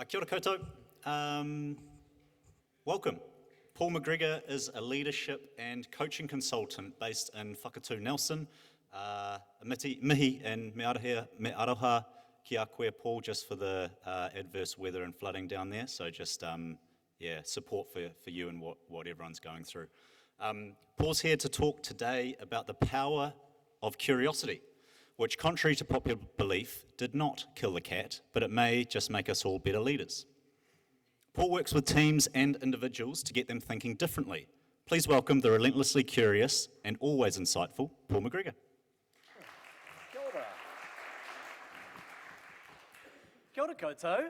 Kia ora koutou. Welcome. Paul McGregor is a leadership and coaching consultant based in Whakatū Nelson. Mihi and me aroha, ki a koe Paul, just for the adverse weather and flooding down there. So just, support for you and what everyone's going through. Paul's here to talk today about the power of curiosity, which, contrary to popular belief, did not kill the cat, but it may just make us all better leaders. Paul works with teams and individuals to get them thinking differently. Please welcome the relentlessly curious and always insightful Paul McGregor. Kia ora. Kia ora koutou.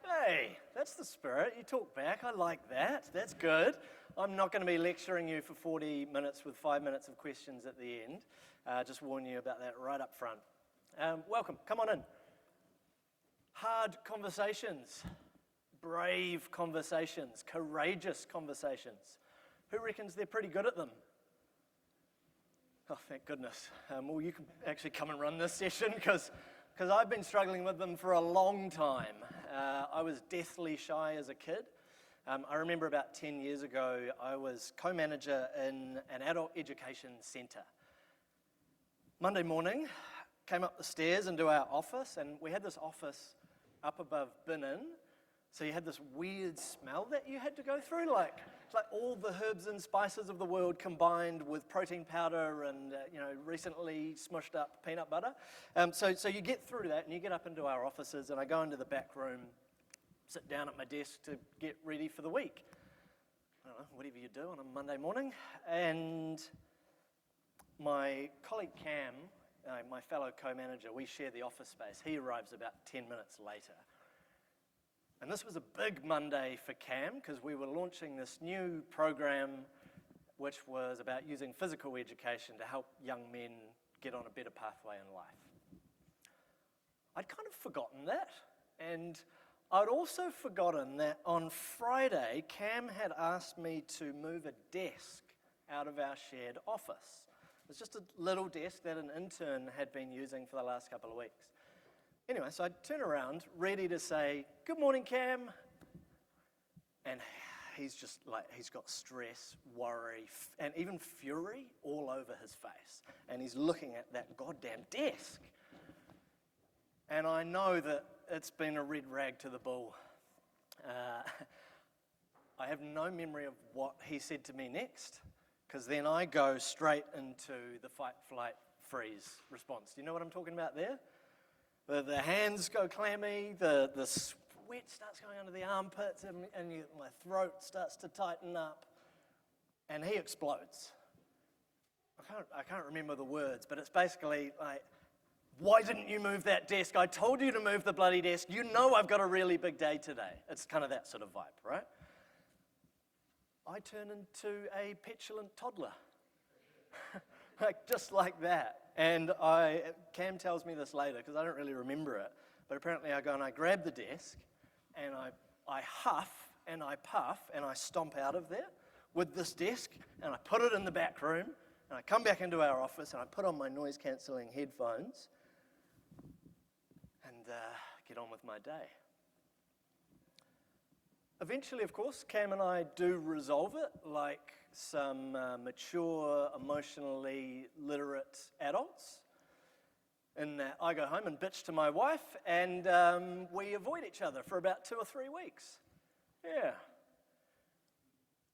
Hey, that's the spirit. You talk back. I like that. That's good. I'm not going to be lecturing you for 40 minutes with 5 minutes of questions at the end. Just warn you about that right up front. Welcome. Come on in. Hard conversations, brave conversations, courageous conversations. Who reckons they're pretty good at them? Oh, thank goodness. Well, you can actually come and run this session because I've been struggling with them for a long time. I was deathly shy as a kid. I remember about 10 years ago, I was co-manager in an adult education centre. Monday morning, came up the stairs into our office, and we had this office up above bin in, so you had this weird smell that you had to go through, it's like all the herbs and spices of the world combined with protein powder and recently smushed up peanut butter. So you get through that, and you get up into our offices, and I go into the back room, sit down at my desk to get ready for the week. I don't know, whatever you do on a Monday morning. And my colleague Cam, my fellow co-manager, we share the office space. He arrives about 10 minutes later. And this was a big Monday for Cam because we were launching this new program which was about using physical education to help young men get on a better pathway in life. I'd kind of forgotten that, and I'd also forgotten that on Friday, Cam had asked me to move a desk out of our shared office. It was just a little desk that an intern had been using for the last couple of weeks. Anyway, so I turn around, ready to say, "Good morning, Cam." And he's just he's got stress, worry, and even fury all over his face. And he's looking at that goddamn desk. And I know that it's been a red rag to the bull. I have no memory of what he said to me next, because then I go straight into the fight, flight, freeze response. Do you know what I'm talking about there? The hands go clammy, the sweat starts going under the armpits, and my throat starts to tighten up, and he explodes. I can't remember the words, but it's basically like, "Why didn't you move that desk? I told you to move the bloody desk. You know I've got a really big day today." It's kind of that sort of vibe, right? I turn into a petulant toddler, just like that. And Cam tells me this later because I don't really remember it, but apparently I go and I grab the desk and I huff and I puff and I stomp out of there with this desk and I put it in the back room and I come back into our office and I put on my noise-cancelling headphones and get on with my day. Eventually, of course, Cam and I do resolve it like some mature, emotionally literate adults. In that I go home and bitch to my wife and we avoid each other for about 2 or 3 weeks. Yeah.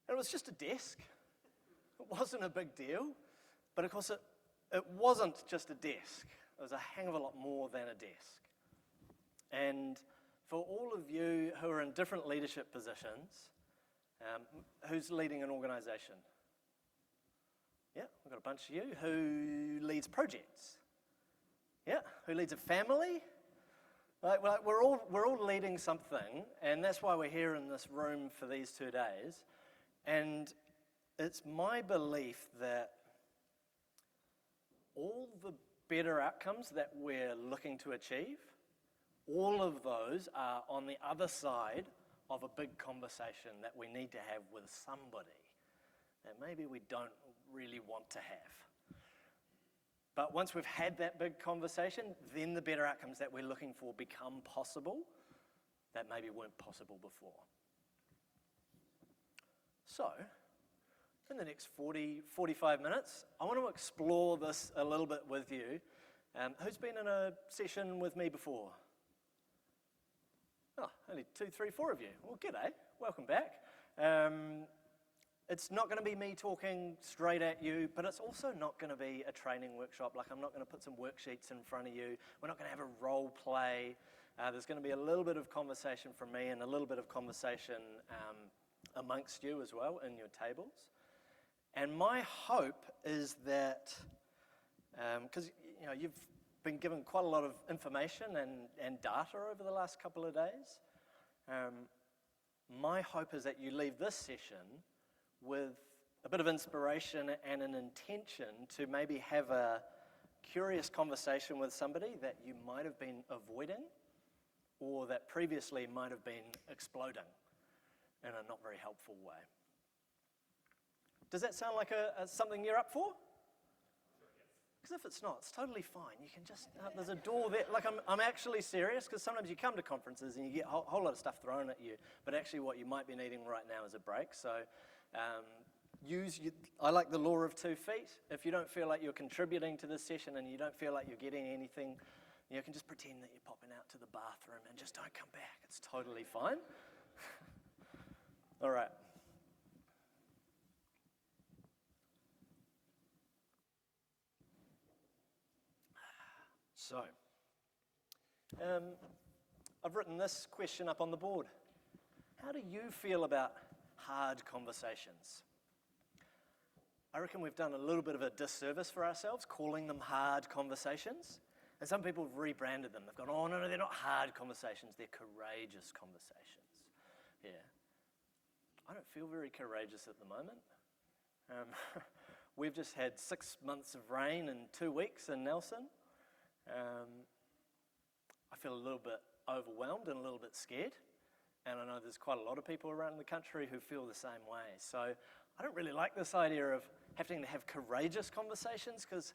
And it was just a desk. It wasn't a big deal. But of course, it wasn't just a desk. It was a hang of a lot more than a desk. And for all of you who are in different leadership positions, who's leading an organization? Yeah, we've got a bunch of you. Who leads projects? Yeah, who leads a family? We're all leading something, and that's why we're here in this room for these 2 days. And it's my belief that all the better outcomes that we're looking to achieve, all of those are on the other side of a big conversation that we need to have with somebody that maybe we don't really want to have. But once we've had that big conversation, then the better outcomes that we're looking for become possible. that maybe weren't possible before. So, in the next 45 minutes, I want to explore this a little bit with you. Who's been in a session with me before? Oh, only 2, 3, 4 of you. Well, g'day, welcome back. It's not going to be me talking straight at you, but it's also not going to be a training workshop. Like, I'm not going to put some worksheets in front of you. We're not going to have a role play. There's going to be a little bit of conversation from me and a little bit of conversation amongst you as well in your tables. And my hope is that, because you've been given quite a lot of information and data over the last couple of days, my hope is that you leave this session with a bit of inspiration and an intention to maybe have a curious conversation with somebody that you might have been avoiding or that previously might have been exploding in a not very helpful way. Does that sound like something you're up for? Because if it's not, it's totally fine. You can just, there's a door there. Like, I'm actually serious, because sometimes you come to conferences and you get a whole lot of stuff thrown at you, but actually what you might be needing right now is a break. So I like the law of 2 feet. If you don't feel like you're contributing to this session and you don't feel like you're getting anything, you can just pretend that you're popping out to the bathroom and just don't come back. It's totally fine. All right. So, I've written this question up on the board. How do you feel about hard conversations? I reckon we've done a little bit of a disservice for ourselves calling them hard conversations. And some people have rebranded them. They've gone, oh, no, they're not hard conversations, they're courageous conversations. Yeah. I don't feel very courageous at the moment. We've just had 6 months of rain in 2 weeks in Nelson. I feel a little bit overwhelmed and a little bit scared. And I know there's quite a lot of people around the country who feel the same way. So I don't really like this idea of having to have courageous conversations, because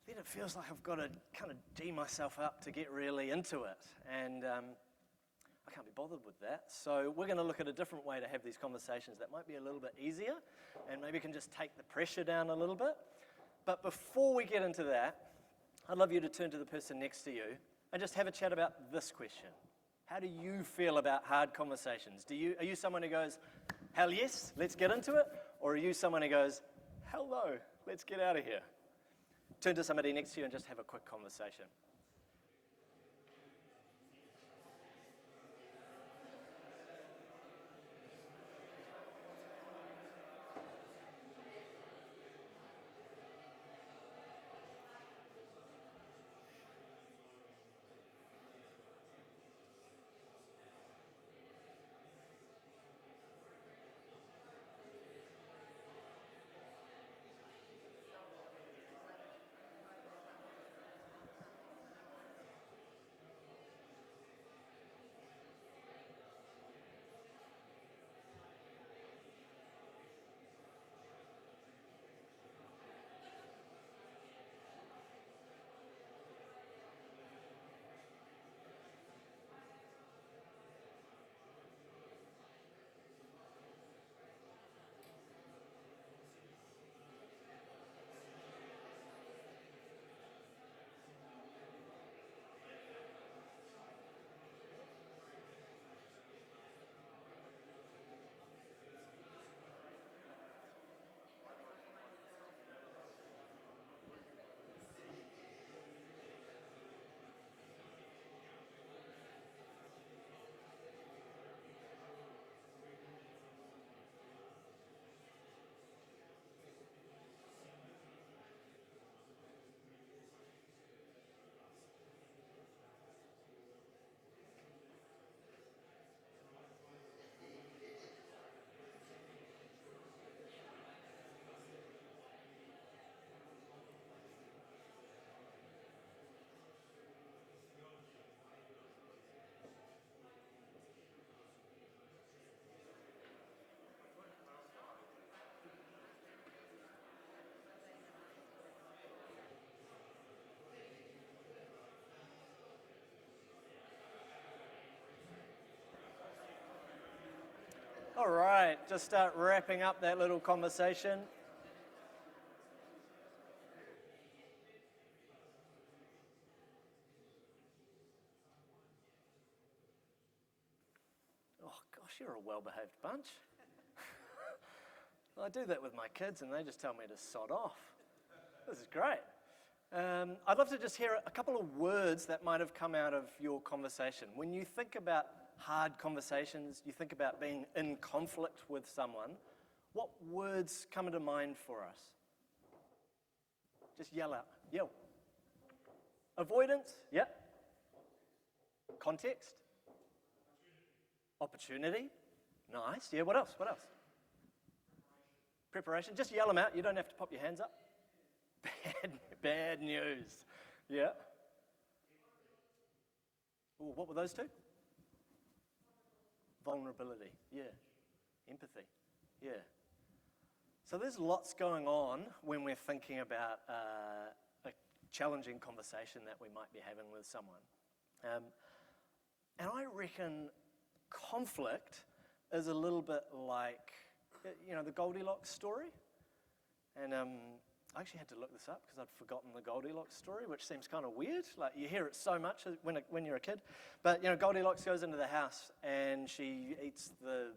then it feels like I've got to kind of G myself up to get really into it. And I can't be bothered with that. So we're going to look at a different way to have these conversations that might be a little bit easier and maybe can just take the pressure down a little bit. But before we get into that, I'd love you to turn to the person next to you and just have a chat about this question. How do you feel about hard conversations? Are you someone who goes, hell yes, let's get into it? Or are you someone who goes, hell no, let's get out of here? Turn to somebody next to you and just have a quick conversation. All right, just start wrapping up that little conversation. Oh gosh, you're a well-behaved bunch. I do that with my kids and they just tell me to sod off. This is great. I'd love to just hear a couple of words that might have come out of your conversation. When you think about hard conversations, you think about being in conflict with someone, what words come to mind for us? Just yell out. Yell. Avoidance? Yep. Context? Opportunity? Nice. Yeah, what else? What else? Preparation. Just yell them out. You don't have to pop your hands up. Bad news. Yeah. Ooh, what were those two? Vulnerability. Yeah. Empathy. Yeah. So there's lots going on when we're thinking about a challenging conversation that we might be having with someone. And I reckon conflict is a little bit like, the Goldilocks story. And I actually had to look this up because I'd forgotten the Goldilocks story, which seems kind of weird. Like, you hear it so much when you're a kid. But, Goldilocks goes into the house and she eats the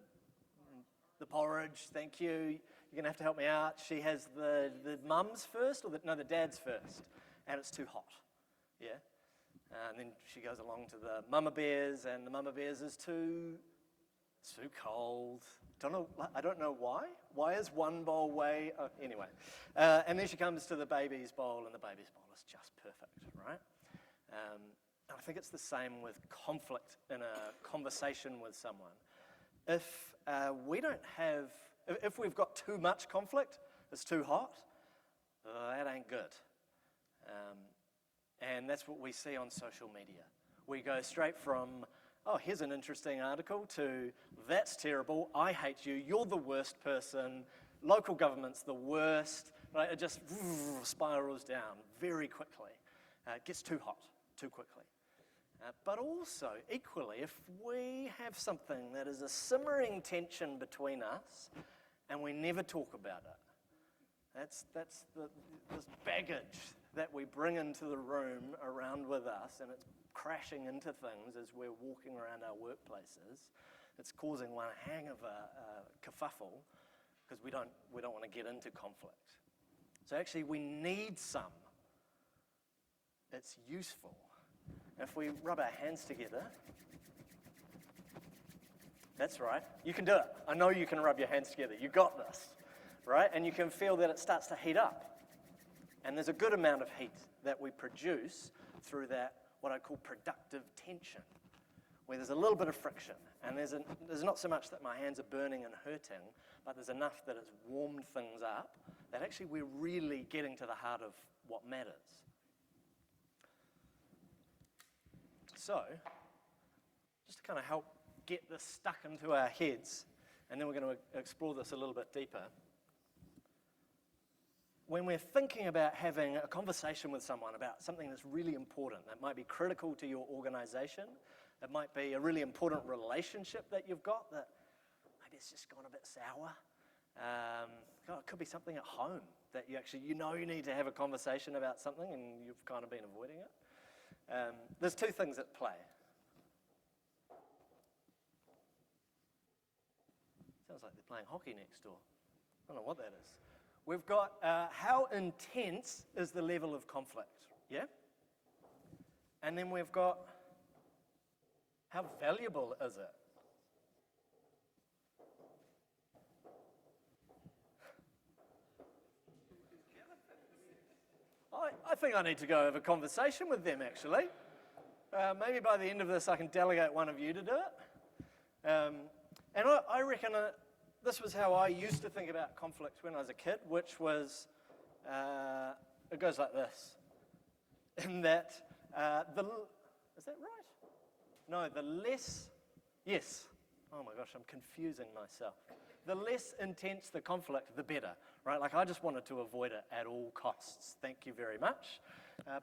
porridge. Thank you. You're going to have to help me out. She has the mums first, or the dads first. And it's too hot. Yeah? And then she goes along to the mama bears, and the mama bears is too cold. I don't know why. Why is one bowl way? Anyway. And then she comes to the baby's bowl, and the baby's bowl is just perfect, right? And I think it's the same with conflict in a conversation with someone. If we've got too much conflict, it's too hot, that ain't good. And that's what we see on social media. We go straight from, oh, here's an interesting article, to that's terrible, I hate you, you're the worst person, local government's the worst, right? It just spirals down very quickly. It gets too hot too quickly. But also, equally, if we have something that is a simmering tension between us and we never talk about it, that's this baggage that we bring into the room around with us, and it's crashing into things as we're walking around our workplaces. It's causing one hang of a kerfuffle because we don't want to get into conflict. So actually, we need some. It's useful. If we rub our hands together, that's right. You can do it. I know you can rub your hands together. You got this, right? And you can feel that it starts to heat up. And there's a good amount of heat that we produce through that, what I call productive tension, where there's a little bit of friction. And there's not so much that my hands are burning and hurting, but there's enough that it's warmed things up, that actually we're really getting to the heart of what matters. So, just to kind of help get this stuck into our heads, and then we're going to explore this a little bit deeper. When we're thinking about having a conversation with someone about something that's really important, that might be critical to your organization, it might be a really important relationship that you've got that maybe it's just gone a bit sour. It could be something at home that you need to have a conversation about something and you've kind of been avoiding it. There's two things at play. Sounds like they're playing hockey next door. I don't know what that is. We've got how intense is the level of conflict, yeah? And then we've got how valuable is it? I think I need to go have a conversation with them, actually. Maybe by the end of this I can delegate one of you to do it. And I reckon this was how I used to think about conflict when I was a kid, which was, it goes like this. In that, is that right? No, yes. Oh my gosh, I'm confusing myself. The less intense the conflict, the better, right? Like, I just wanted to avoid it at all costs. Thank you very much.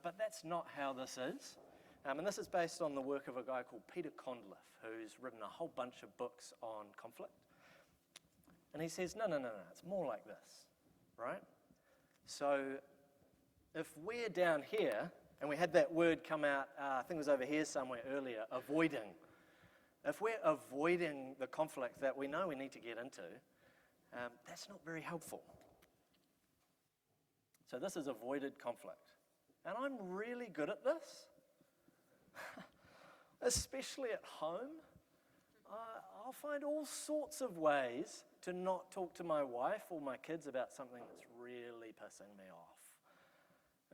But that's not how this is. And this is based on the work of a guy called Peter Condliffe, who's written a whole bunch of books on conflict. And he says, no, it's more like this, right? So if we're down here, and we had that word come out, I think it was over here somewhere earlier, avoiding. If we're avoiding the conflict that we know we need to get into, that's not very helpful. So this is avoided conflict. And I'm really good at this, especially at home. I'll find all sorts of ways to not talk to my wife or my kids about something that's really pissing me off.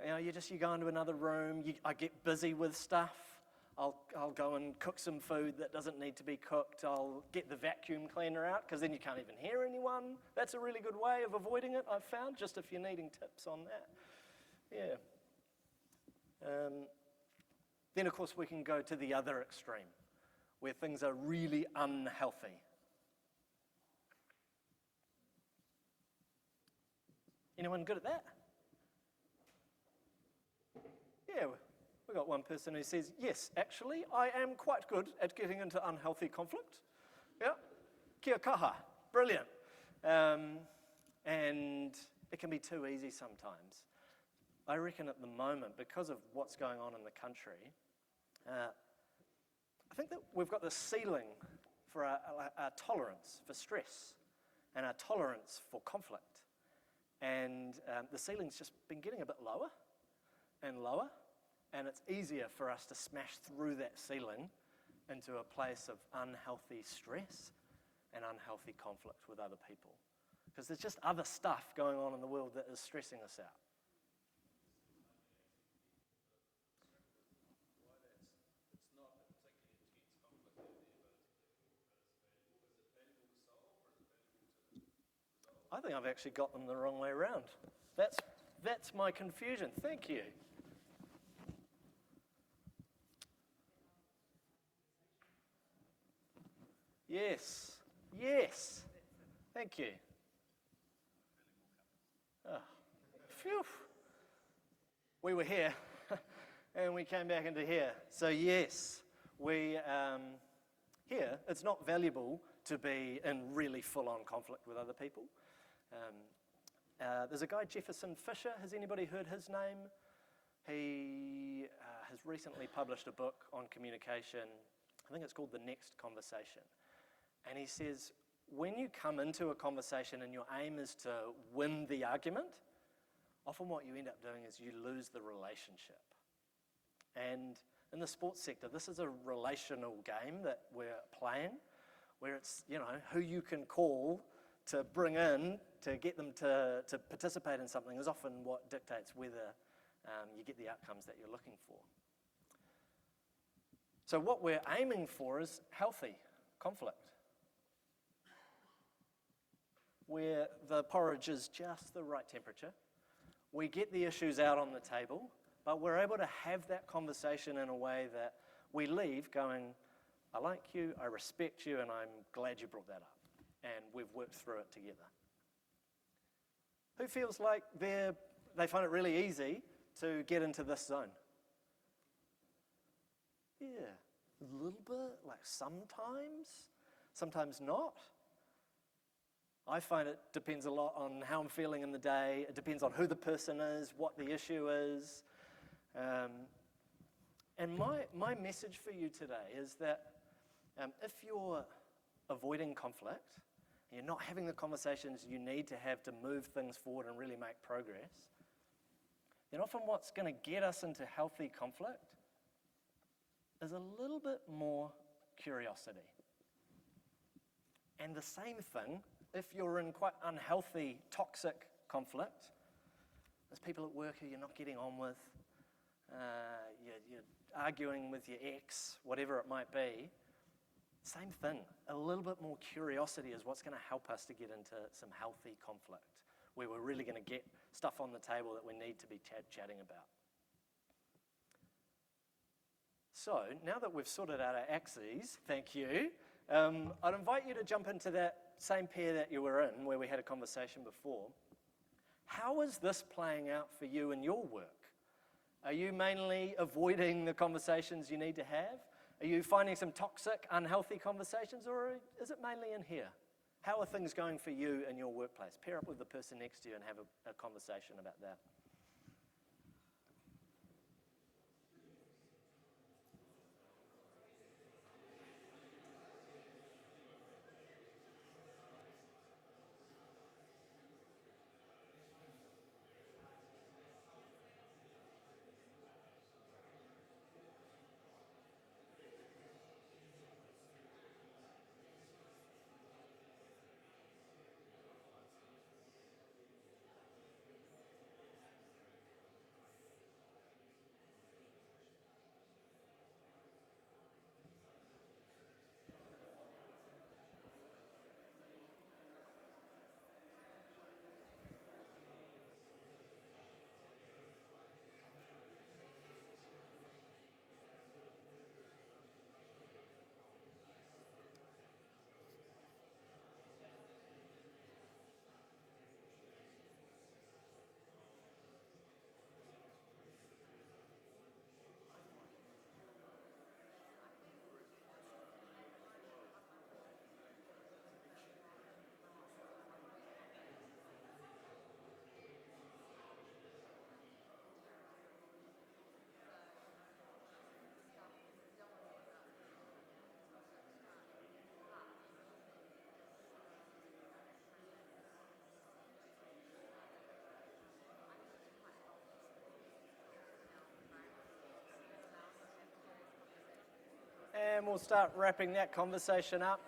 You know, you go into another room, I get busy with stuff. I'll go and cook some food that doesn't need to be cooked. I'll get the vacuum cleaner out, because then you can't even hear anyone. That's a really good way of avoiding it, I've found, just if you're needing tips on that. Yeah. Then, of course, we can go to the other extreme, where things are really unhealthy. Anyone good at that? Yeah, we've got one person who says, yes, actually, I am quite good at getting into unhealthy conflict. Yeah, kia kaha, brilliant. And it can be too easy sometimes. I reckon at the moment, because of what's going on in the country, I think that we've got the ceiling for our tolerance for stress and our tolerance for conflict. And the ceiling's just been getting a bit lower and lower, and it's easier for us to smash through that ceiling into a place of unhealthy stress and unhealthy conflict with other people. Because there's just other stuff going on in the world that is stressing us out. I think I've actually got them the wrong way around. That's my confusion. Thank you. Yes. Thank you. Oh. Phew. We were here, and we came back into here. So yes, here, it's not valuable to be in really full-on conflict with other people. There's a guy, Jefferson Fisher. Has anybody heard his name? He has recently published a book on communication. I think it's called The Next Conversation. And he says, when you come into a conversation and your aim is to win the argument, often what you end up doing is you lose the relationship. And in the sports sector, this is a relational game that we're playing, where it's, who you can call to bring in to get them to participate in something is often what dictates whether you get the outcomes that you're looking for. So what we're aiming for is healthy conflict, where the porridge is just the right temperature. We get the issues out on the table, but we're able to have that conversation in a way that we leave going, I like you, I respect you, and I'm glad you brought that up. And we've worked through it together. Who feels like they find it really easy to get into this zone? Yeah, a little bit, like sometimes not. I find it depends a lot on how I'm feeling in the day. It depends on who the person is, what the issue is. And my message for you today is that if you're avoiding conflict, you're not having the conversations you need to have to move things forward and really make progress, then often what's going to get us into healthy conflict is a little bit more curiosity. And the same thing if you're in quite unhealthy, toxic conflict. There's people at work who you're not getting on with, you're arguing with your ex, whatever it might be. Same thing, a little bit more curiosity is what's going to help us to get into some healthy conflict, where we're really going to get stuff on the table that we need to be chatting about. So, now that we've sorted out our axes, thank you, I'd invite you to jump into that same pair that you were in, where we had a conversation before. How is this playing out for you in your work? Are you mainly avoiding the conversations you need to have? Are you finding some toxic, unhealthy conversations, or is it mainly in here? How are things going for you in your workplace? Pair up with the person next to you and have a conversation about that. And we'll start wrapping that conversation up.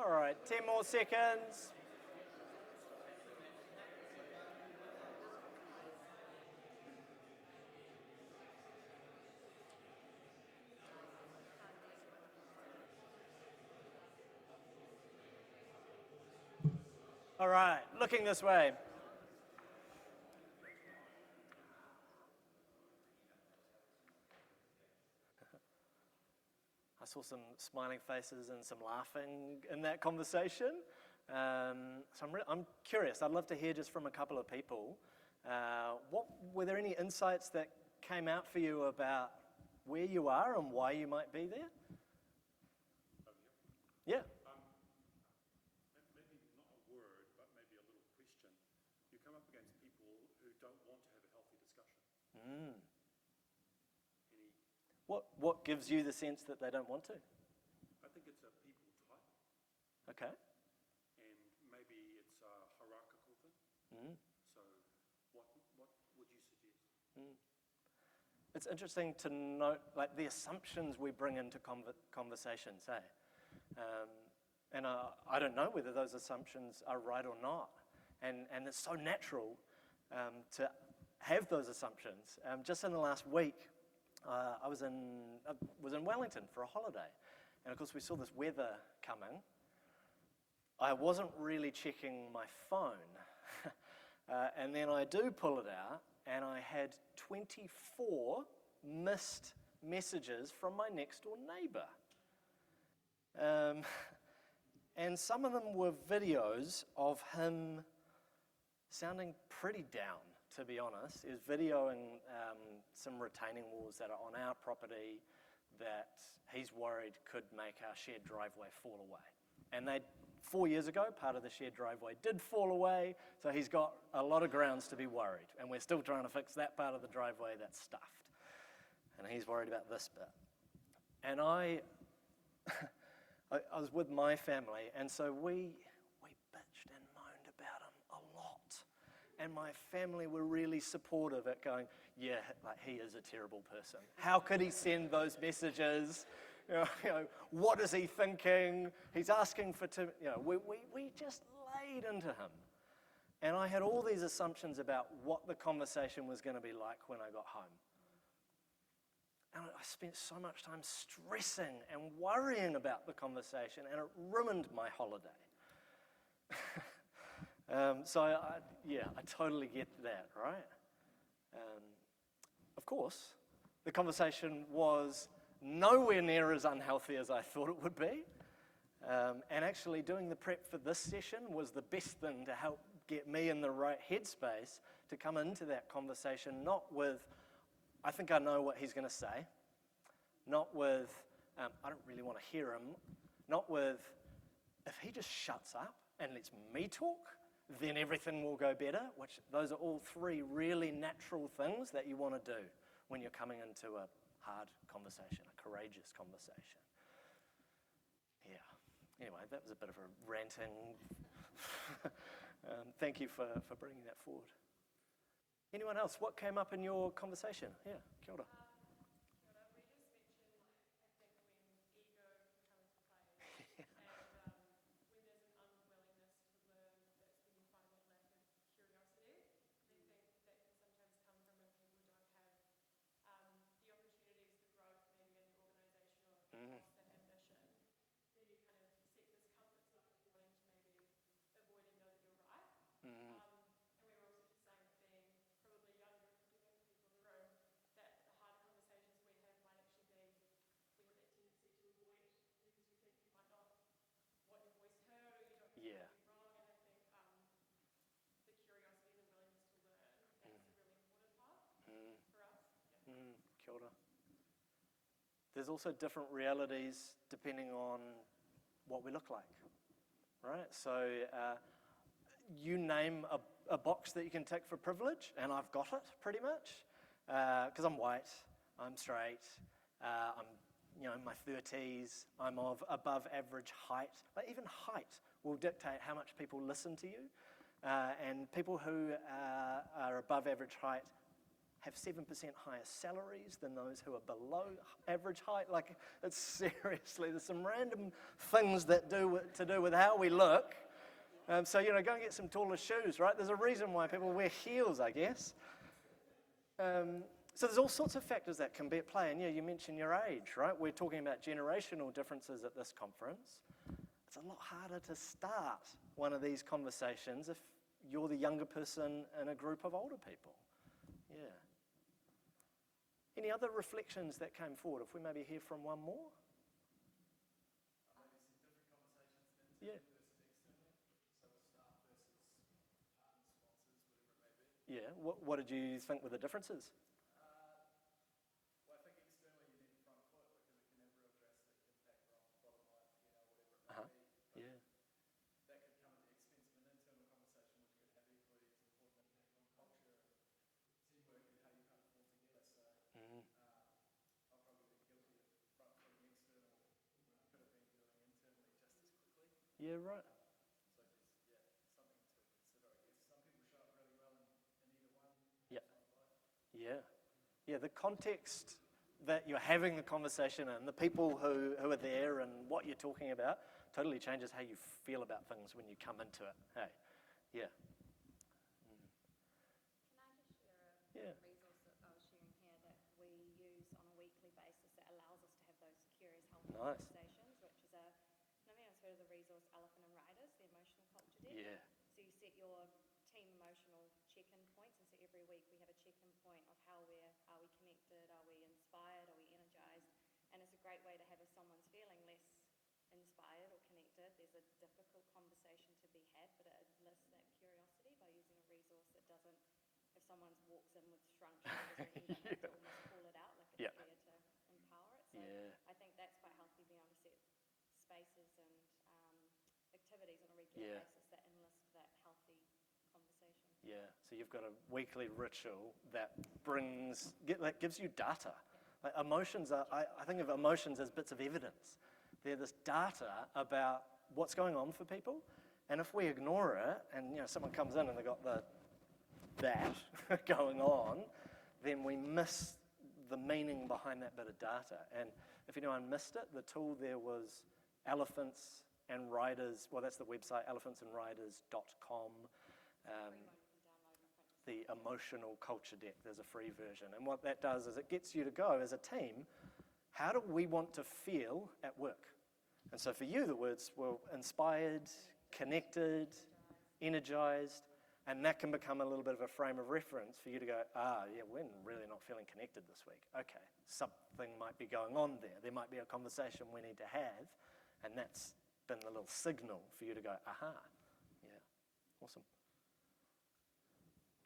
All right, 10 more seconds. All right, looking this way. I saw some smiling faces and some laughing in that conversation. So I'm curious. I'd love to hear just from a couple of people. Were there any insights that came out for you about where you are and why you might be there? Yeah. Maybe not a word, but maybe a little question. You come up against people who don't want to have a healthy discussion. What gives you the sense that they don't want to? I think it's a people type, Okay. and maybe it's a hierarchical thing. So what would you suggest? It's interesting to note, like, the assumptions we bring into conversations, eh? And I don't know whether those assumptions are right or not. And it's so natural to have those assumptions. Just in the last week, I was in Wellington for a holiday. And of course, we saw this weather coming. I wasn't really checking my phone. And then I do pull it out, and I had 24 missed messages from my next door neighbor. And some of them were videos of him sounding pretty down, to be honest. He was videoing some retaining walls that are on our property that he's worried could make our shared driveway fall away. And 4 years ago, part of the shared driveway did fall away, so he's got a lot of grounds to be worried. And we're still trying to fix that part of the driveway that's stuffed. And he's worried about this bit. And I was with my family, and so we bitched and moaned about him a lot. And my family were really supportive at going, yeah, like he is a terrible person. How could he send those messages? What is he thinking? He's asking for, we just laid into him. And I had all these assumptions about what the conversation was going to be like when I got home. And I spent so much time stressing and worrying about the conversation, and it ruined my holiday. So I totally get that, right? Of course, the conversation was nowhere near as unhealthy as I thought it would be. And actually doing the prep for this session was the best thing to help get me in the right headspace to come into that conversation, not with, I think I know what he's going to say, not with, I don't really want to hear him, not with, if he just shuts up and lets me talk, then everything will go better, which those are all three really natural things that you want to do when you're coming into a hard conversation, a courageous conversation. Yeah. Anyway, that was a bit of a ranting. Thank you for bringing that forward. Anyone else? What came up in your conversation? Yeah, kia ora. Yeah. Kia ora. There's also different realities depending on what we look like, right? So you name a box that you can tick for privilege, and I've got it pretty much, because I'm white, I'm straight, I'm in my 30s, I'm of above average height. Like even height will dictate how much people listen to you, and people who are above average height have 7% higher salaries than those who are below average height. Like, it's seriously, there's some random things that do with how we look. So, go and get some taller shoes, right? There's a reason why people wear heels, I guess. So there's all sorts of factors that can be at play. And yeah, you mentioned your age, right? We're talking about generational differences at this conference. It's a lot harder to start one of these conversations if you're the younger person in a group of older people. Yeah. Any other reflections that came forward? If we maybe hear from one more? Maybe some different conversations Yeah. versus externally. So with staff versus partners, sponsors, whatever it may be. Yeah. What did you think were the differences? Well, I think externally you need the front foot because it can have real drastic impact on the bottom line, whatever it may be. Yeah. That could come at the expense of an internal conversation which could have equally as important impact on culture and teamwork and how you kind of pull together. So I've probably been guilty of front footing external when I could have been doing internally just as quickly. Yeah, right. So just, something to consider, I guess. Some people show up really well in either one. Yeah. Yeah. Yeah, the context that you're having the conversation in, the people who are there and what you're talking about totally changes how you feel about things when you come into it. Hey, yeah. Can I just share a Yeah. resource that I was sharing here that we use on a weekly basis that allows us to have those curious, healthy Nice. conversations, which is nobody else heard of the resource Elephant and Riders, the emotional culture deck? Yeah. So you set your team emotional check-in points, and so every week we have a check-in point of are we connected, are we inspired, are we energized, and it's a great way to have if someone's feeling less inspired or connected, there's a difficult conversation to be had, but it enlists that curiosity by using a resource that doesn't, if someone walks in with shrunk shoulders or anything, you don't have to almost call it out, like it's there to empower it. So I think that's quite healthy, being able to set spaces and activities on a regular basis that enlist that healthy conversation. Yeah, so you've got a weekly ritual that gives you data. Like emotions are, I think of emotions as bits of evidence. They're this data about what's going on for people, and if we ignore it, and someone comes in and they've got the that going on, then we miss the meaning behind that bit of data. And if anyone missed it, the tool there was Elephants and Riders. Well, that's the website, elephantsandriders.com. The emotional culture deck, there's a free version. And what that does is it gets you to go as a team, how do we want to feel at work? And so for you, the words were inspired, connected, energized, and that can become a little bit of a frame of reference for you to go, yeah, we're really not feeling connected this week. Okay, something might be going on there. There might be a conversation we need to have, and that's been the little signal for you to go, aha, yeah, awesome.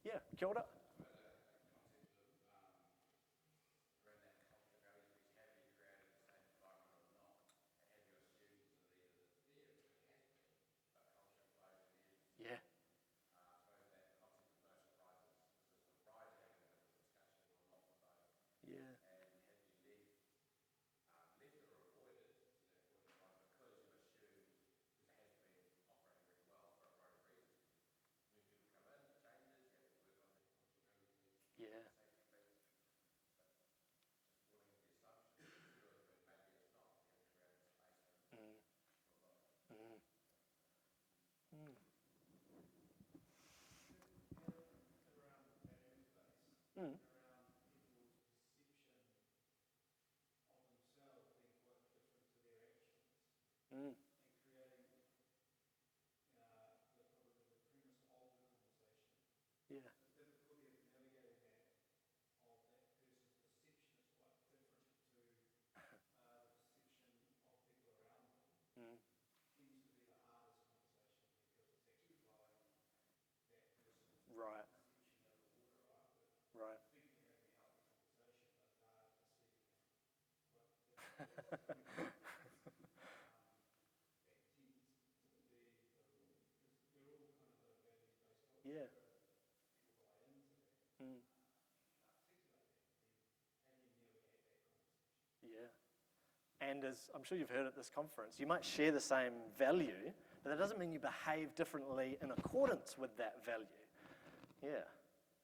Yeah, kia ora. Yeah. Yeah. Yeah. Mm. Mm. Mm. Around that interface, Mm. around people's perception of themselves being quite different to their actions, Mm. and creating probably the premise of the conversation. Yeah. The difficulty of navigating that, of that person's perception is quite different to the perception of people around them, Mm. tends to be the hardest conversation because it's actually blowing that person's Right. perception out of the water, right? Right. People can have a healthy conversation, but perceiving it quite differently. That tends to be because we're all kind of a values-based culture. Yeah. People buy into that. Mm. Articulate that, then how do you navigate that conversation? Yeah. And as I'm sure you've heard at this conference, you might share the same value, but that doesn't mean you behave differently in accordance with that value. Yeah.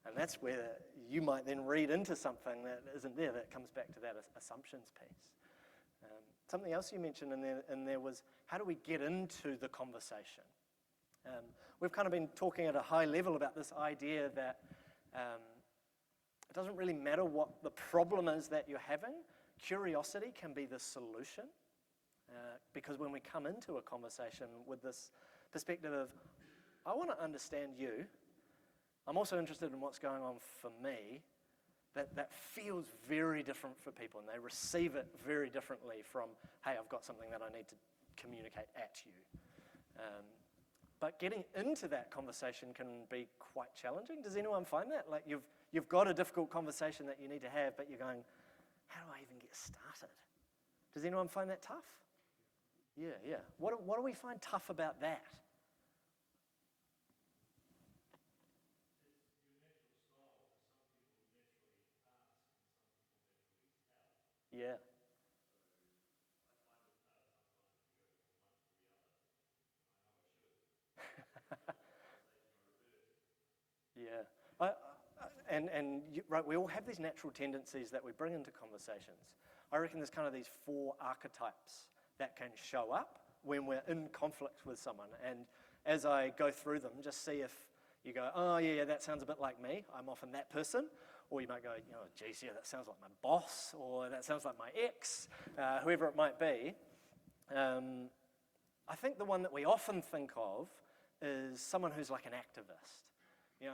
And that's where you might then read into something that isn't there, that comes back to that assumptions piece. Something else you mentioned in there was, how do we get into the conversation? We've kind of been talking at a high level about this idea that it doesn't really matter what the problem is that you're having. Curiosity can be the solution, because when we come into a conversation with this perspective of, I want to understand you, I'm also interested in what's going on for me, that feels very different for people, and they receive it very differently from, hey, I've got something that I need to communicate at you. But getting into that conversation can be quite challenging. Does anyone find that? Like you've got a difficult conversation that you need to have, but you're going, how do I even get started? Does anyone find that tough? Yeah, yeah. What do we find tough about that? Yeah. Yeah. Right, we all have these natural tendencies that we bring into conversations. I reckon there's kind of these 4 archetypes that can show up when we're in conflict with someone. And as I go through them, just see if you go, oh, yeah, that sounds a bit like me. I'm often that person. Or you might go, geez, yeah, that sounds like my boss, or that sounds like my ex, whoever it might be. I think the one that we often think of is someone who's like an activist.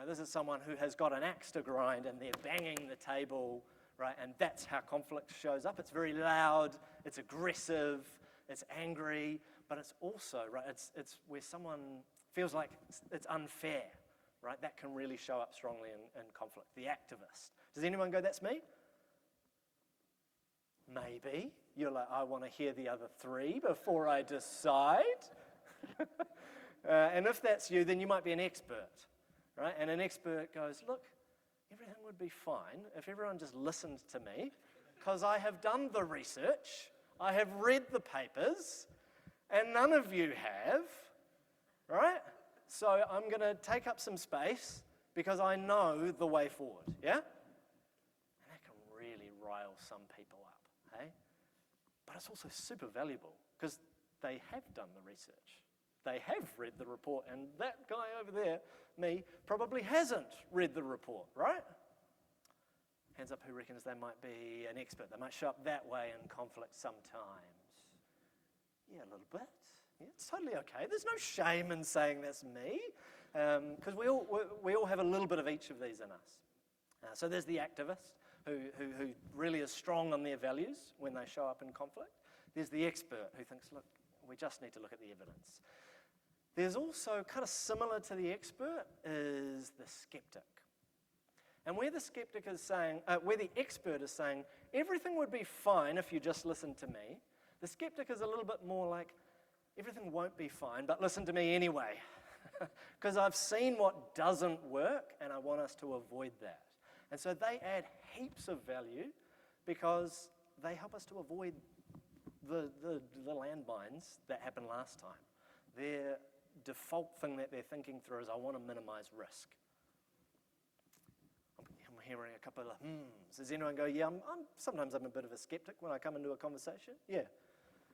This is someone who has got an axe to grind and they're banging the table, right? And that's how conflict shows up. It's very loud, it's aggressive, it's angry, but it's also, right, it's where someone feels like it's unfair, right? That can really show up strongly in conflict. The activist. Does anyone go, that's me? Maybe. You're like, I want to hear the other 3 before I decide. And if that's you, then you might be an expert, right? And an expert goes, look, everything would be fine if everyone just listened to me, because I have done the research, I have read the papers, and none of you have, right? So I'm going to take up some space because I know the way forward, yeah? And that can really rile some people up, hey? But it's also super valuable because they have done the research. They have read the report, and that guy over there, me, probably hasn't read the report, right? Hands up who reckons they might be an expert. They might show up that way in conflict sometimes. Yeah, a little bit. Yeah, it's totally okay. There's no shame in saying that's me, because we all have a little bit of each of these in us. So there's the activist who really is strong on their values when they show up in conflict. There's the expert who thinks, look, we just need to look at the evidence. There's also, kind of similar to the expert, is the skeptic. And where the skeptic is saying, where the expert is saying, everything would be fine if you just listened to me, the skeptic is a little bit more like, everything won't be fine, but listen to me anyway. Because I've seen what doesn't work, and I want us to avoid that. And so they add heaps of value because they help us to avoid the landmines that happened last time. Their default thing that they're thinking through is, I want to minimize risk. I'm hearing a couple of hmms. Does anyone go, yeah, sometimes I'm a bit of a skeptic when I come into a conversation? Yeah.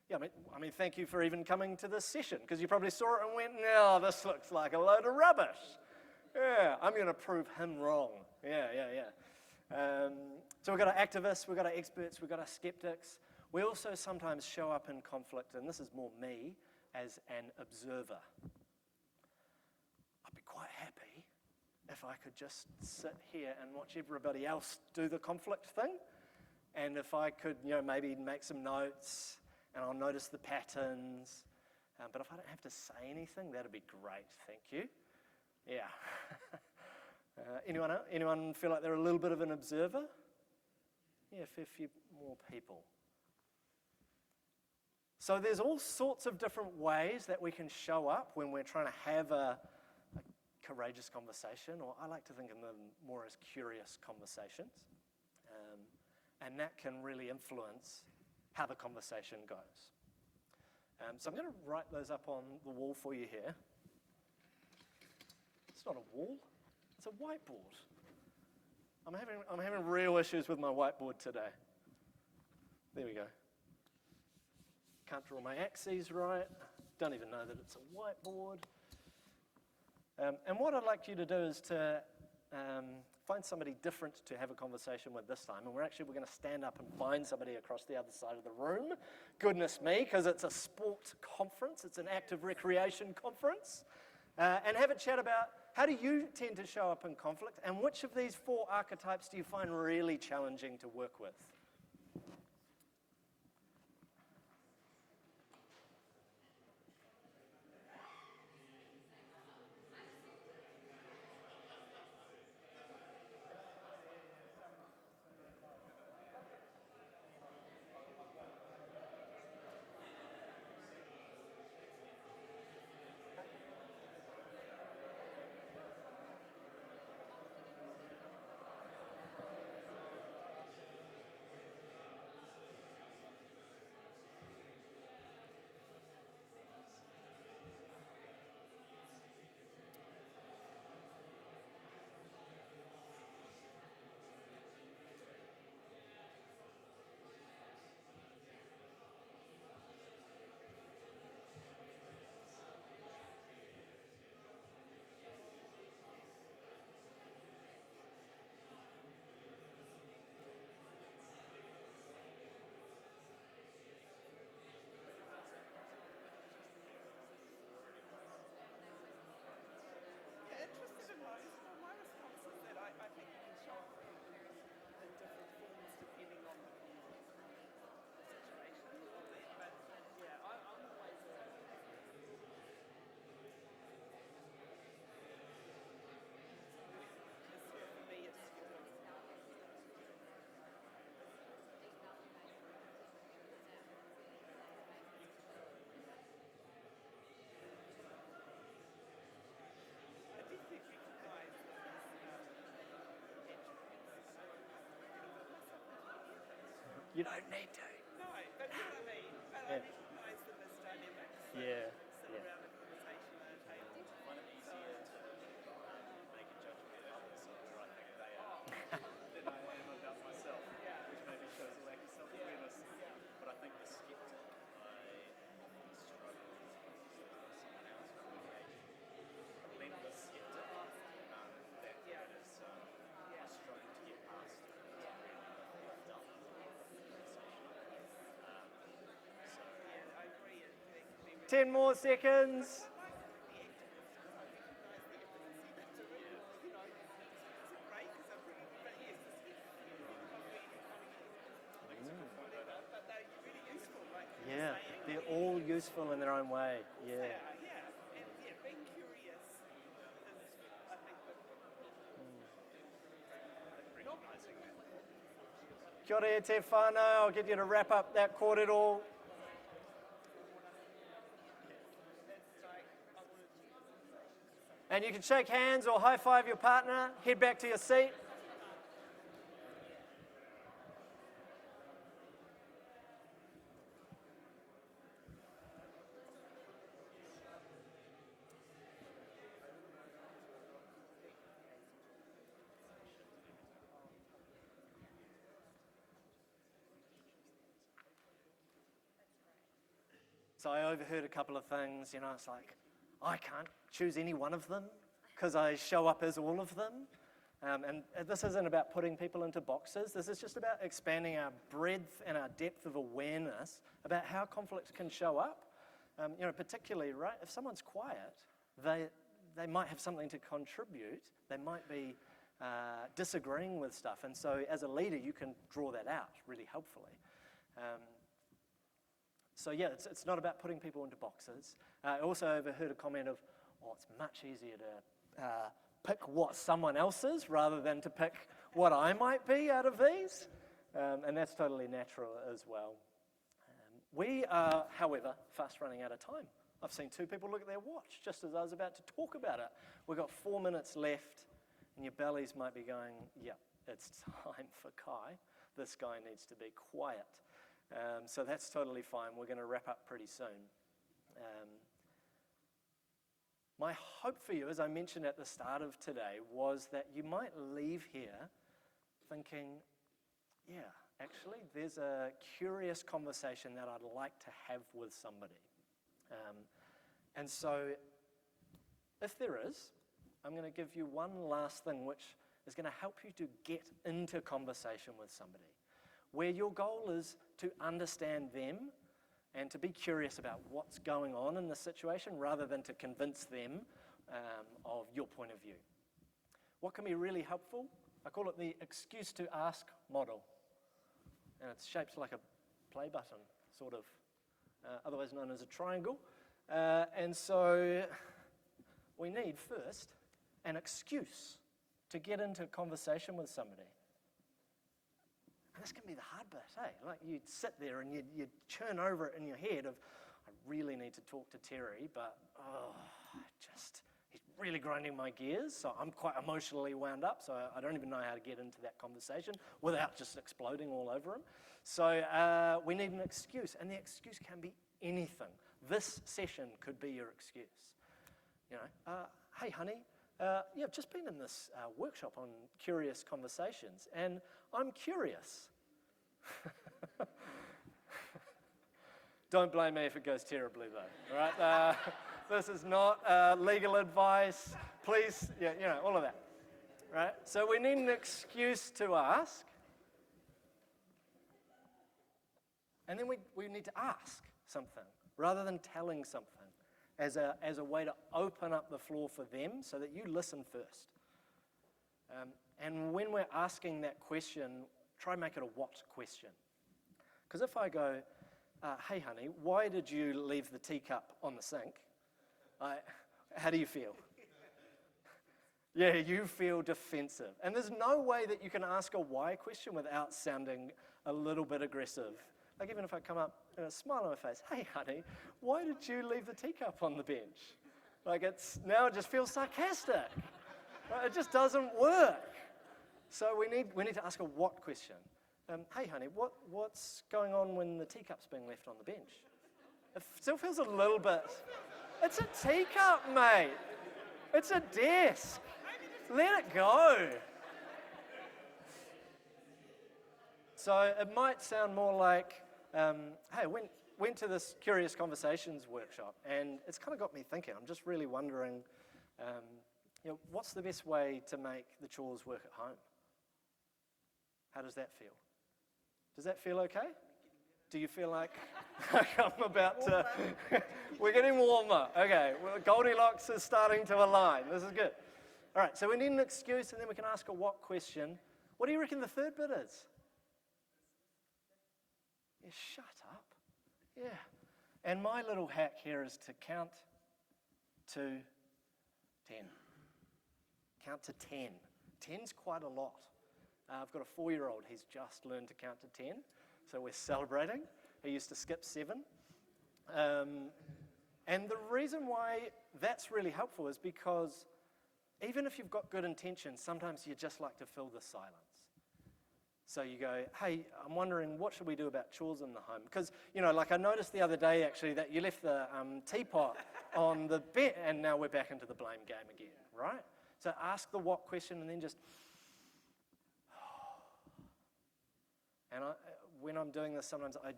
Yeah, I mean, thank you for even coming to this session, because you probably saw it and went, no, this looks like a load of rubbish. Yeah, I'm going to prove him wrong. Yeah. So we've got our activists, we've got our experts, we've got our skeptics. We also sometimes show up in conflict, and this is more me, as an observer. I'd be quite happy if I could just sit here and watch everybody else do the conflict thing, and if I could, maybe make some notes, and I'll notice the patterns. But if I don't have to say anything, that'd be great. Thank you. Yeah. Anyone feel like they're a little bit of an observer? Yeah, a few more people. So there's all sorts of different ways that we can show up when we're trying to have a courageous conversation, or I like to think of them more as curious conversations. And that can really influence how the conversation goes. So I'm going to write those up on the wall for you here. It's not a wall, it's a whiteboard. I'm having real issues with my whiteboard today. There we go. Can't draw my axes right. Don't even know that it's a whiteboard. And what I'd like you to do is to find somebody different to have a conversation with this time. And we're going to stand up and find somebody across the other side of the room. Goodness me, because it's a sport conference. It's an active recreation conference. And have a chat about, how do you tend to show up in conflict? And which of these 4 archetypes do you find really challenging to work with? Interested in my response is that I think you can show up in different forms depending on the situation. But yeah, I'm always for me it's I definitely recognise You don't need to. no, but you know what I mean? But I recognise them as dynamics. Yeah. Sit around a conversation at a table. So find it easier to make a judgment. 10 more seconds. Yeah, they're all useful in their own way. Yeah. Being curious is, I think, recognizing that. Kia ora te whānau. I'll get you to wrap up that kōrero. And you can shake hands or high-five your partner, head back to your seat. So I overheard a couple of things, it's like, I can't choose any one of them because I show up as all of them. And this isn't about putting people into boxes. This is just about expanding our breadth and our depth of awareness about how conflict can show up. Particularly, right, if someone's quiet, they might have something to contribute. They might be disagreeing with stuff. And so as a leader, you can draw that out really helpfully. So yeah, it's not about putting people into boxes. I also overheard a comment of, it's much easier to pick what someone else is rather than to pick what I might be out of these. And that's totally natural as well. We are, however, fast running out of time. I've seen 2 people look at their watch just as I was about to talk about it. We've got 4 minutes left, and your bellies might be going, yeah, it's time for Kai. This guy needs to be quiet. So that's totally fine. We're going to wrap up pretty soon. My hope for you, as I mentioned at the start of today, was that you might leave here thinking, yeah, actually, there's a curious conversation that I'd like to have with somebody. And so, if there is, I'm going to give you one last thing which is going to help you to get into conversation with somebody, where your goal is to understand them and to be curious about what's going on in the situation rather than to convince them of your point of view. What can be really helpful? I call it the excuse to ask model. And it's shaped like a play button, sort of, otherwise known as a triangle. And so we need first an excuse to get into conversation with somebody. And this can be the hard bit, hey? Like you'd sit there and you'd churn over it in your head of, I really need to talk to Terry, but he's really grinding my gears, so I'm quite emotionally wound up, so I don't even know how to get into that conversation without just exploding all over him. So we need an excuse, and the excuse can be anything. This session could be your excuse. Hey honey, I've just been in this workshop on curious conversations, and I'm curious. Don't blame me if it goes terribly though, all right? This is not legal advice. Please, all of that, right? So we need an excuse to ask. And then we need to ask something rather than telling something as a way to open up the floor for them so that you listen first. And when we're asking that question, try and make it a what question. Because if I go, hey honey, why did you leave the teacup on the sink? How do you feel? Yeah, you feel defensive. And there's no way that you can ask a why question without sounding a little bit aggressive. Like even if I come up and a smile on my face, hey honey, why did you leave the teacup on the bench? Like it just feels sarcastic. Right? It just doesn't work. So we need to ask a what question. Hey honey, what's going on when the teacup's being left on the bench? It still feels a little bit. It's a teacup, mate. It's a desk. Let it go. So it might sound more like, hey, I went to this Curious Conversations workshop, and it's kind of got me thinking. I'm just really wondering, what's the best way to make the chores work at home? How does that feel? Does that feel okay? Do you feel like I'm about to... We're getting warmer. Okay, well, Goldilocks is starting to align. This is good. All right, so we need an excuse, and then we can ask a what question. What do you reckon the third bit is? Yeah, shut up. Yeah. And my little hack here is to count to 10. Count to 10. 10's quite a lot. I've got a 4-year-old. He's just learned to count to 10, so we're celebrating. He used to skip 7. And the reason why that's really helpful is because even if you've got good intentions, sometimes you just like to fill the silence. So you go, hey, I'm wondering, what should we do about chores in the home? Because, like I noticed the other day, actually, that you left the teapot on the bed, and now we're back into the blame game again, right? So ask the what question, and then just... And when I'm doing this, sometimes I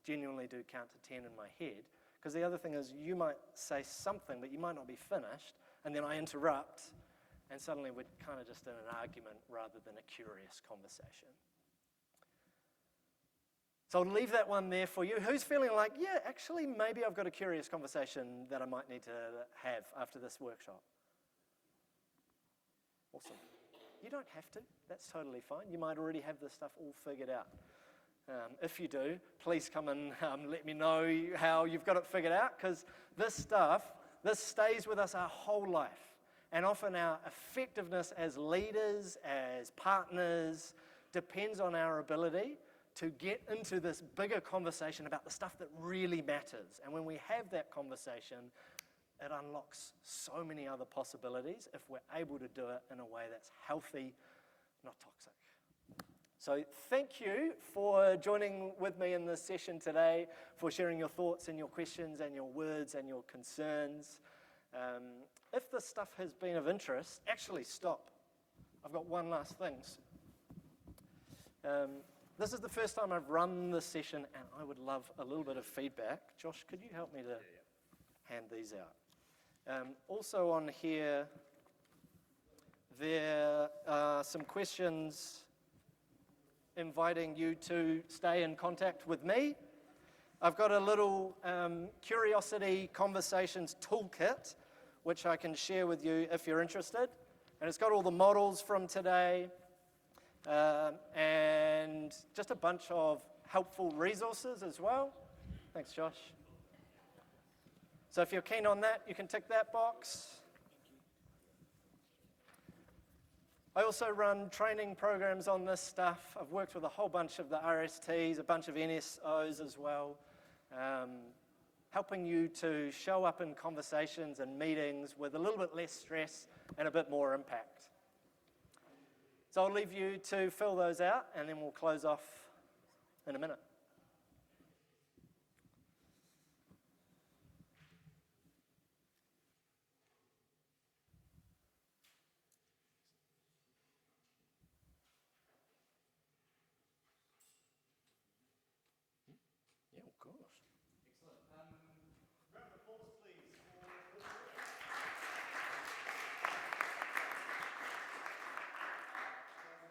genuinely do count to 10 in my head, because the other thing is you might say something, but you might not be finished, and then I interrupt, and suddenly we're kind of just in an argument rather than a curious conversation. So I'll leave that one there for you. Who's feeling like, yeah, actually, maybe I've got a curious conversation that I might need to have after this workshop? Awesome. You don't have to. That's totally fine. You might already have this stuff all figured out. If you do, please come and let me know how you've got it figured out, because this stuff, this stays with us our whole life. And often our effectiveness as leaders, as partners, depends on our ability to get into this bigger conversation about the stuff that really matters. And when we have that conversation, it unlocks so many other possibilities if we're able to do it in a way that's healthy, not toxic. So thank you for joining with me in this session today, for sharing your thoughts and your questions and your words and your concerns. If this stuff has been of interest, actually stop. I've got one last thing. This is the first time I've run this session, and I would love a little bit of feedback. Josh, could you help me to hand these out? Also on here, there are some questions inviting you to stay in contact with me. I've got a little curiosity conversations toolkit, which I can share with you if you're interested. And it's got all the models from today and just a bunch of helpful resources as well. Thanks, Josh. So if you're keen on that, you can tick that box. I also run training programs on this stuff. I've worked with a whole bunch of the RSTs, a bunch of NSOs as well, helping you to show up in conversations and meetings with a little bit less stress and a bit more impact. So I'll leave you to fill those out, and then we'll close off in a minute. Yeah, of course. Excellent. Round of applause, please.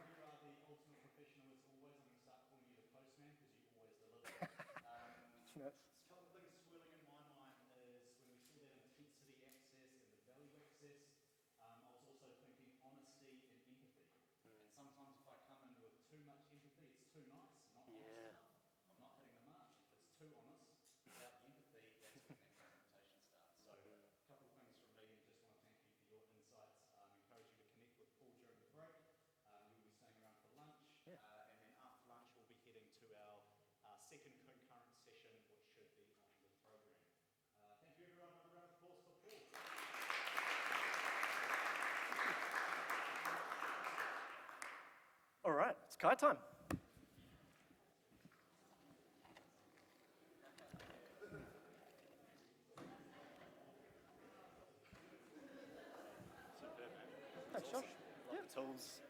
You are the ultimate professional as always. I'm going to start calling you the postman because you always deliver. Yes. A couple of things swirling in my mind is when we saw that intensity access and the value access, I was also thinking honesty and empathy. And sometimes if I come in with too much empathy, it's too nice, not honest enough. I'm not hitting the mark. If it's too honest, without the empathy, that's when that confrontation starts. So a couple of things from me, and just want to thank you for your insights. Encourage you to connect with Paul during the break. You'll be staying around for lunch. Yeah. And then after lunch, we'll be heading to our second concurrent session, which should be on the program. Thank you, everyone. Another round of applause for Paul. All right, it's Kai time. Thanks, Josh. Tools.